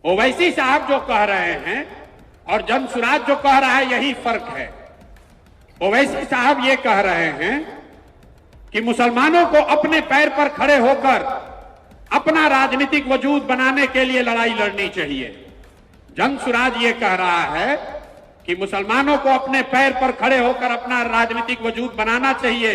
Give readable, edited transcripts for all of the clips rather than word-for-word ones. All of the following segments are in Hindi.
ओवैसी साहब जो कह रहे हैं और जनसुराज जो कह रहा है, यही फर्क है। ओवैसी साहब ये कह रहे हैं कि मुसलमानों को अपने पैर पर खड़े होकर अपना राजनीतिक वजूद बनाने के लिए लड़ाई लड़नी चाहिए। जनसुराज ये कह रहा है कि मुसलमानों को अपने पैर पर खड़े होकर अपना राजनीतिक वजूद बनाना चाहिए,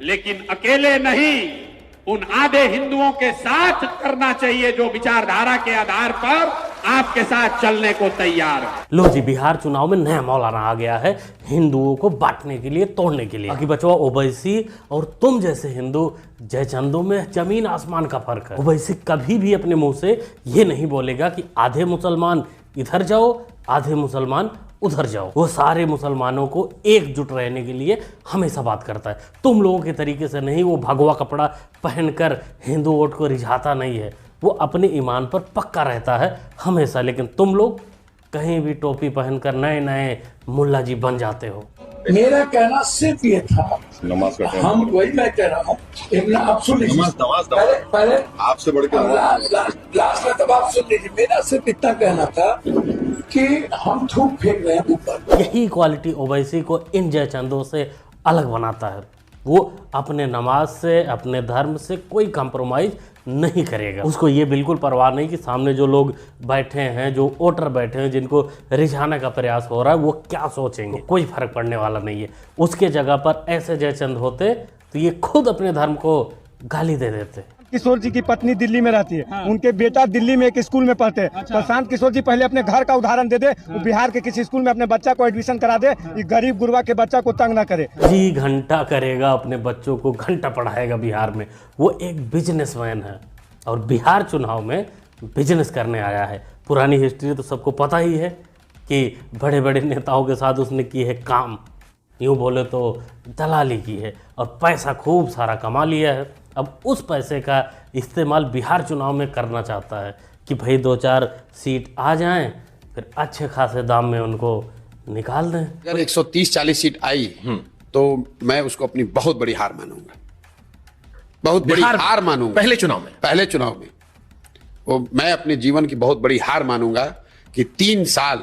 लेकिन अकेले नहीं, उन आधे हिंदुओं के साथ करना चाहिए जो विचारधारा के आधार पर आपके साथ चलने को तैयार है। लो जी, बिहार चुनाव में नया मौलाना आ गया है हिंदुओं को बांटने के लिए, तोड़ने के लिए। बाकी बचवा ओवैसी और तुम जैसे हिंदू जयचंदों में जमीन आसमान का फर्क है। ओवैसी कभी भी अपने मुंह से ये नहीं बोलेगा कि आधे मुसलमान इधर जाओ, आधे मुसलमान उधर जाओ। वो सारे मुसलमानों को एकजुट रहने के लिए हमेशा बात करता है। तुम लोगों के तरीके से नहीं, वो भगवा कपड़ा पहनकर हिंदू वोट को रिझाता नहीं है। वो अपने ईमान पर पक्का रहता है हमेशा। लेकिन तुम लोग कहीं भी टोपी पहनकर नए नए मुल्ला जी बन जाते हो। मेरा कहना सिर्फ ये था, हम वही मैं कह रहा हूँ, आप सुन लीजिए पहले आपसे बढ़कर लास्ट में तब आप सुन लीजिए। मेरा सिर्फ इतना कहना था कि हम थूक फेंक रहे हैं ऊपर। यही क्वालिटी ओवैसी को इन जयचंदों से अलग बनाता है। वो अपने नमाज से, अपने धर्म से कोई कंप्रोमाइज नहीं करेगा। उसको ये बिल्कुल परवाह नहीं कि सामने जो लोग बैठे हैं, जो वोटर बैठे हैं, जिनको रिझाने का प्रयास हो रहा है, वो क्या सोचेंगे। कोई फर्क पड़ने वाला नहीं है। उसके जगह पर ऐसे जयचंद होते तो ये खुद अपने धर्म को गाली दे देते। किशोर जी की पत्नी दिल्ली में रहती है, हाँ। उनके बेटा दिल्ली में एक स्कूल में पढ़ते हैं। अच्छा। प्रशांत किशोर जी पहले अपने घर का उदाहरण दे दे, हाँ। बिहार के किसी स्कूल में अपने बच्चा को एडमिशन करा दे, ये गरीब गुरबा के बच्चा को तंग ना करे। जी घंटा करेगा, अपने बच्चों को घंटा पढ़ाएगा बिहार में। वो एक बिजनेसमैन है और बिहार चुनाव में बिजनेस करने आया है। पुरानी हिस्ट्री तो सबको पता ही है कि बड़े बड़े नेताओं के साथ उसने की है काम, यूँ बोले तो दलाली की है और पैसा खूब सारा कमा लिया है। अब उस पैसे का इस्तेमाल बिहार चुनाव में करना चाहता है कि भाई 2-4 सीट आ जाएं, फिर अच्छे खासे दाम में उनको निकाल दें। अगर 130-40 सीट आई तो मैं उसको अपनी बहुत बड़ी हार मानूंगा, बहुत बड़ी हार मानूंगा। पहले चुनाव में वो मैं अपने जीवन की बहुत बड़ी हार मानूंगा कि 3 साल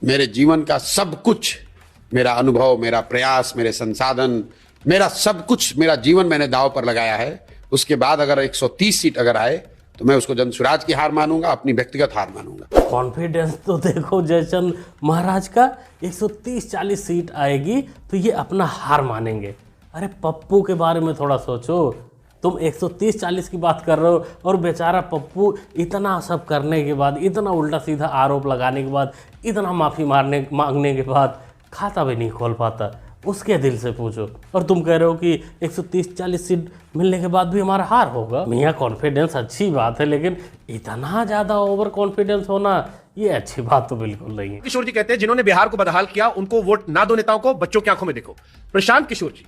मेरे जीवन का सब कुछ, मेरा अनुभव, मेरा प्रयास, मेरे संसाधन, मेरा सब कुछ, मेरा जीवन मैंने दांव पर लगाया है। उसके बाद अगर 130 सीट अगर आए तो मैं उसको जनसुराज की हार मानूंगा, अपनी व्यक्तिगत हार मानूंगा। कॉन्फिडेंस तो देखो जयचंद महाराज का, 130-40 सीट आएगी तो ये अपना हार मानेंगे। अरे पप्पू के बारे में थोड़ा सोचो। तुम 130-40 की बात कर रहे हो और बेचारा पप्पू इतना सब करने के बाद, इतना उल्टा सीधा आरोप लगाने के बाद, इतना माफ़ी मांगने के बाद खाता भी नहीं खोल पाता। उसके दिल से पूछो और तुम कह रहे हो कि 130-40 सीट मिलने के बाद भी हमारा हार होगा। मियाँ कॉन्फिडेंस अच्छी बात है, लेकिन इतना ज़्यादा ओवर कॉन्फिडेंस होना ये अच्छी बात तो बिल्कुल नहीं है। किशोर जी कहते हैं जिन्होंने बिहार को बदहाल किया उनको वोट ना दो, नेताओं को बच्चों की आंखों में देखो। प्रशांत किशोर जी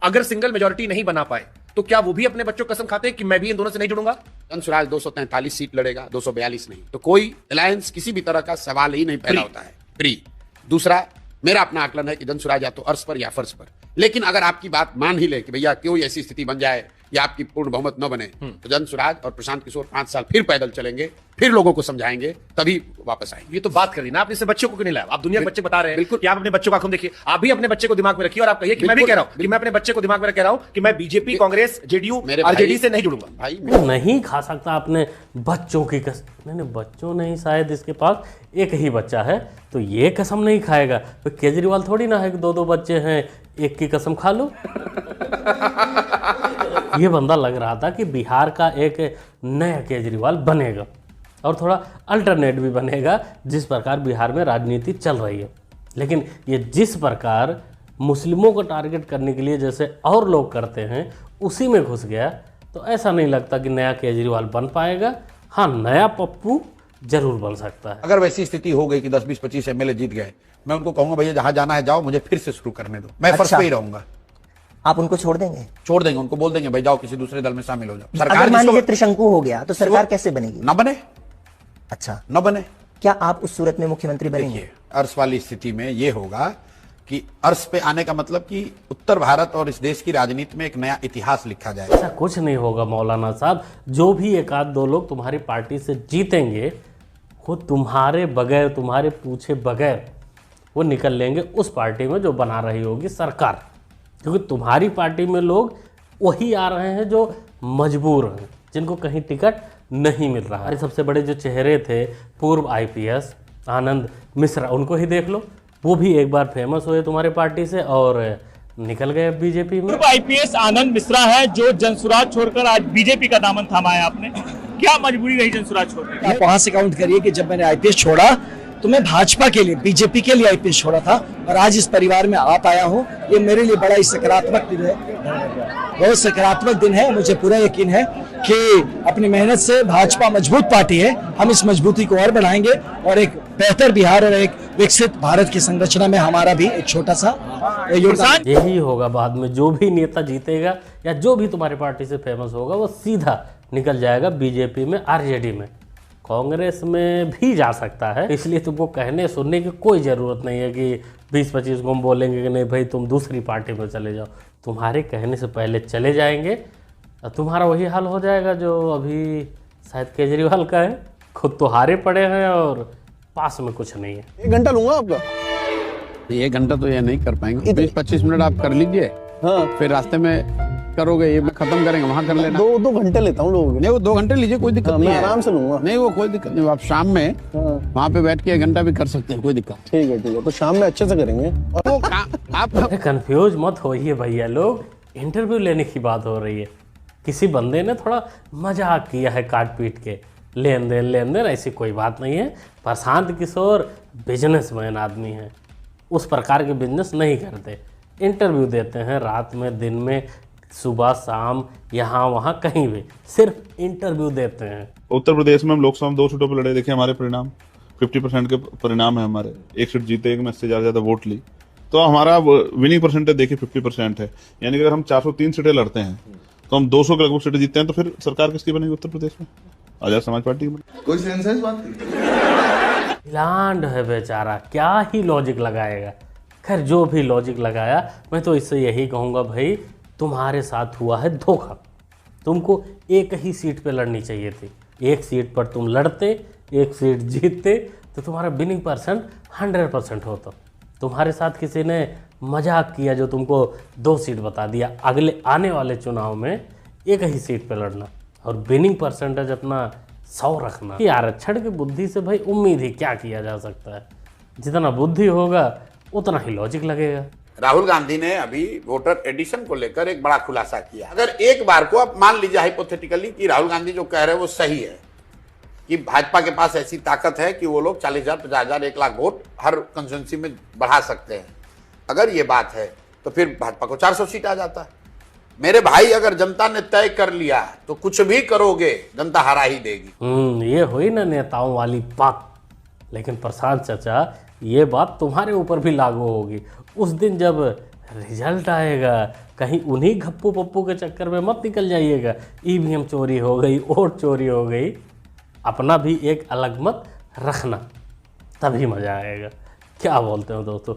अगर सिंगल मेजोरिटी नहीं बना पाए तो क्या वो भी अपने बच्चों को कसम खाते हैं कि मैं भी इन दोनों से नहीं जुड़ूंगा? जनसुराज 243 सीट लड़ेगा, 242 नहीं। तो कोई अलायंस किसी भी तरह का सवाल ही नहीं पैदा होता है। प्री दूसरा, मेरा अपना आकलन है कि जनसुराज या तो अर्श पर या फर्श पर। लेकिन अगर आपकी बात मान ही ले कि भैया क्यों ऐसी स्थिति बन जाए या आपकी पूर्ण बहुमत न बने, तो जनसुराज और प्रशांत किशोर 5 साल फिर पैदल चलेंगे, फिर लोगों को समझाएंगे, तभी वापस आएंगे। ये तो बात कर दी ना आपने, इससे बच्चों को क्यों नहीं लाया? आप दुनिया के बच्चे बता रहे हैं कि आप अपने बच्चों को आंखों देखिए। आप भी अपने बच्चे को दिमाग में रखिए और आप कहिए कि मैं भी कह रहा हूं कि मैं अपने बच्चे को दिमाग में कह रहा हूं कि मैं बीजेपी, कांग्रेस, जेडीयू, आरजेडी से नहीं जुड़ूंगा। भाई नहीं खा सकता अपने बच्चों की कसम। नहीं, बच्चों नहीं, शायद इसके पास एक ही बच्चा है तो ये कसम नहीं खाएगा। तो केजरीवाल थोड़ी ना है कि 2-2 बच्चे हैं, एक की कसम खा लो। ये बंदा लग रहा था कि बिहार का एक नया केजरीवाल बनेगा और थोड़ा अल्टरनेट भी बनेगा जिस प्रकार बिहार में राजनीति चल रही है। लेकिन ये जिस प्रकार मुस्लिमों को टारगेट करने के लिए जैसे और लोग करते हैं उसी में घुस गया, तो ऐसा नहीं लगता कि नया केजरीवाल बन पाएगा। हाँ, नया पप्पू जरूर बन सकता है। अगर वैसी स्थिति हो गई कि 10-20-25 एमएलए जीत गए, मैं उनको कहूंगा भैया जहां जाना है जाओ, मुझे फिर से शुरू करने दो, मैं फर्स्ट पे ही रहूंगा। आप उनको छोड़ देंगे? छोड़ देंगे, उनको बोल देंगे भाई जाओ किसी दूसरे दल में शामिल हो जाओ। सरकार मान लीजिए त्रिशंकु हो गया तो सरकार कैसे बनेगी? न बने। अच्छा, न बने। क्या आप उस सूरत में मुख्यमंत्री बनेंगे? अर्श वाली स्थिति में यह होगा कि अर्श पे आने का मतलब कि उत्तर भारत और इस देश की राजनीति में एक नया इतिहास लिखा जाएगा। ऐसा कुछ नहीं होगा मौलाना साहब। जो भी 1-2 लोग तुम्हारी पार्टी से जीतेंगे वो तुम्हारे बगैर, तुम्हारे पूछे बगैर वो निकल लेंगे उस पार्टी में जो बना रही होगी सरकार, क्योंकि तुम्हारी पार्टी में लोग वही आ रहे हैं जो मजबूर हैं, जिनको कहीं टिकट नहीं मिल रहा है। सबसे बड़े जो चेहरे थे पूर्व आईपीएस आनंद मिश्रा, उनको ही देख लो, वो भी एक बार फेमस हुए तुम्हारे पार्टी से और निकल गए बीजेपी में। पूर्व आईपीएस आनंद मिश्रा है जो जनसुराज छोड़कर आज बीजेपी का दामन थामा है आपने, क्या मजबूरी रही जनसुराज छोड़कर? आप वहां से काउंट करिए कि जब मैंने आईपीएस छोड़ा तो मैं भाजपा के लिए, बीजेपी के लिए आईपीएस छोड़ा था और आज इस परिवार में आ पाया हूँ। ये मेरे लिए बड़ा ही सकारात्मक दिन है, बहुत सकारात्मक दिन है। मुझे पूरा यकीन है कि अपनी मेहनत से भाजपा मजबूत पार्टी है, हम इस मजबूती को और बढ़ाएंगे और एक बेहतर बिहार और एक विकसित भारत की संरचना में हमारा भी एक छोटा सा योगदान। यही होगा बाद में, जो भी नेता जीतेगा या जो भी तुम्हारी पार्टी से फेमस होगा वो सीधा निकल जाएगा बीजेपी में, आरजेडी में, कांग्रेस में भी जा सकता है। इसलिए तुमको कहने सुनने की कोई ज़रूरत नहीं है कि 20-25 को हम बोलेंगे कि नहीं भाई तुम दूसरी पार्टी में चले जाओ। तुम्हारे कहने से पहले चले जाएंगे, तुम्हारा वही हाल हो जाएगा जो अभी शायद केजरीवाल का है, खुद तो हारे पड़े हैं और पास में कुछ नहीं है। 1 घंटा लूंगा आपका। 1 घंटा तो ये नहीं कर पाएंगे, 20-25 मिनट आप कर लीजिए। हाँ, फिर रास्ते में करोगे, ये खत्म करेंगे, वहाँ कर लेना। 2 घंटे लेता हूँ लोगों के। नहीं, वो 2 घंटे लीजिए, कोई दिक्कत नहीं है, आराम से लूंगा। नहीं, वो कोई दिक्कत नहीं, आप शाम में वहाँ पे बैठ के 1 घंटा भी कर सकते हैं, कोई दिक्कत। ठीक है, तो शाम में अच्छे से करेंगे। आप कंफ्यूज मत होइए भैया, लोग इंटरव्यू लेने की बात हो रही है। किसी बंदे ने थोड़ा मजाक किया है काट पीट के, लेन देन ऐसी कोई बात नहीं है। प्रशांत किशोर बिजनेसमैन आदमी है, उस प्रकार के बिजनेस नहीं करते, इंटरव्यू देते हैं रात में, दिन में, सुबह शाम, यहाँ वहाँ कहीं भी सिर्फ इंटरव्यू देते हैं। उत्तर प्रदेश में हम लोकसभा में 2 सीटों पर लड़े, देखिए हमारे परिणाम 50% के परिणाम है हमारे। 1 सीट जीते, 1 में से ज़्यादा वोट ली, तो हमारा विनिंग परसेंटेज देखिए 50% है। यानी कि अगर हम 403 सीटें लड़ते हैं तो हम 200 के लगभग सीटें जीतते हैं, तो फिर सरकार किसकी बनेगी उत्तर प्रदेश में? आजाद समाज पार्टी की बनेगी। कोई सेंस है इस बात की? लांड है बेचारा, क्या ही लॉजिक लगाएगा। खैर जो भी लॉजिक लगाया, मैं तो इससे यही कहूँगा भाई तुम्हारे साथ हुआ है धोखा। तुमको एक ही सीट पे लड़नी चाहिए थी, एक सीट पर तुम लड़ते, एक सीट जीतते तो तुम्हारा विनिंग परसेंट 100% होता। तुम्हारे साथ किसी ने मजाक किया जो तुमको 2 सीट बता दिया। अगले आने वाले चुनाव में एक ही सीट पे लड़ना और विनिंग परसेंटेज अपना 100 रखना। ये आरक्षण की बुद्धि से भाई उम्मीद ही क्या किया जा सकता है। जितना बुद्धि होगा उतना ही लॉजिक लगेगा। राहुल गांधी ने अभी वोटर एडिशन को लेकर एक बड़ा खुलासा किया। अगर एक बार को आप मान लीजिए हाइपोथेटिकली कि राहुल गांधी जो कह रहे हैं वो सही है कि भाजपा के पास ऐसी ताकत है कि वो लोग 40,000, 50,000, 1 लाख वोट हर कंस्टिट्यूंसी में बढ़ा सकते हैं, अगर ये बात है तो फिर भाजपा को 400 सीट आ जाता है। मेरे भाई, अगर जनता ने तय कर लिया तो कुछ भी करोगे जनता हरा ही देगी। ये हुई ना नेताओं वाली बात। लेकिन प्रशांत चाचा, ये बात तुम्हारे ऊपर भी लागू होगी। उस दिन जब रिजल्ट आएगा, कहीं उन्हीं गप्पू पप्पू के चक्कर में मत निकल जाइएगा। ईवीएम चोरी हो गई, वोट चोरी हो गई, अपना भी एक अलग मत रखना, तभी मज़ा आएगा। क्या बोलते हो दोस्तों,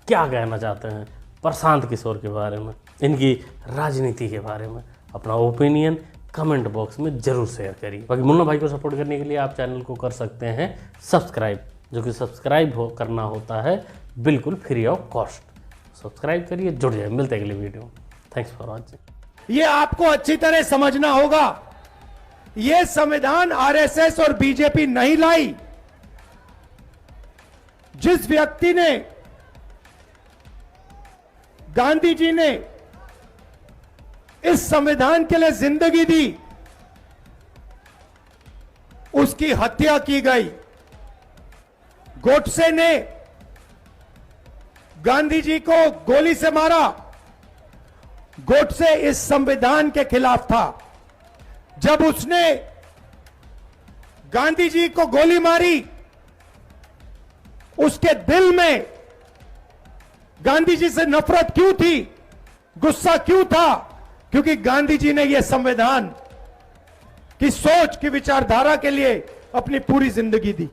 क्या कहना चाहते हैं प्रशांत किशोर के बारे में, इनकी राजनीति के बारे में? अपना ओपिनियन कमेंट बॉक्स में ज़रूर शेयर करिए। बाकी मुन्ना भाई को सपोर्ट करने के लिए आप चैनल को कर सकते हैं सब्सक्राइब, जो कि सब्सक्राइब करना होता है बिल्कुल फ्री ऑफ कॉस्ट। सब्सक्राइब करिए, जुड़ जाए। मिलते हैं अगली वीडियो। Thanks for watching. ये आपको अच्छी तरह समझना होगा, ये संविधान आरएसएस और बीजेपी नहीं लाई। जिस व्यक्ति ने, गांधी जी ने इस संविधान के लिए जिंदगी दी, उसकी हत्या की गई। गोडसे ने गांधी जी को गोली से मारा। गोडसे इस संविधान के खिलाफ था। जब उसने गांधी जी को गोली मारी, उसके दिल में गांधी जी से नफरत क्यों थी, गुस्सा क्यों था? क्योंकि गांधी जी ने यह संविधान की सोच की विचारधारा के लिए अपनी पूरी जिंदगी दी।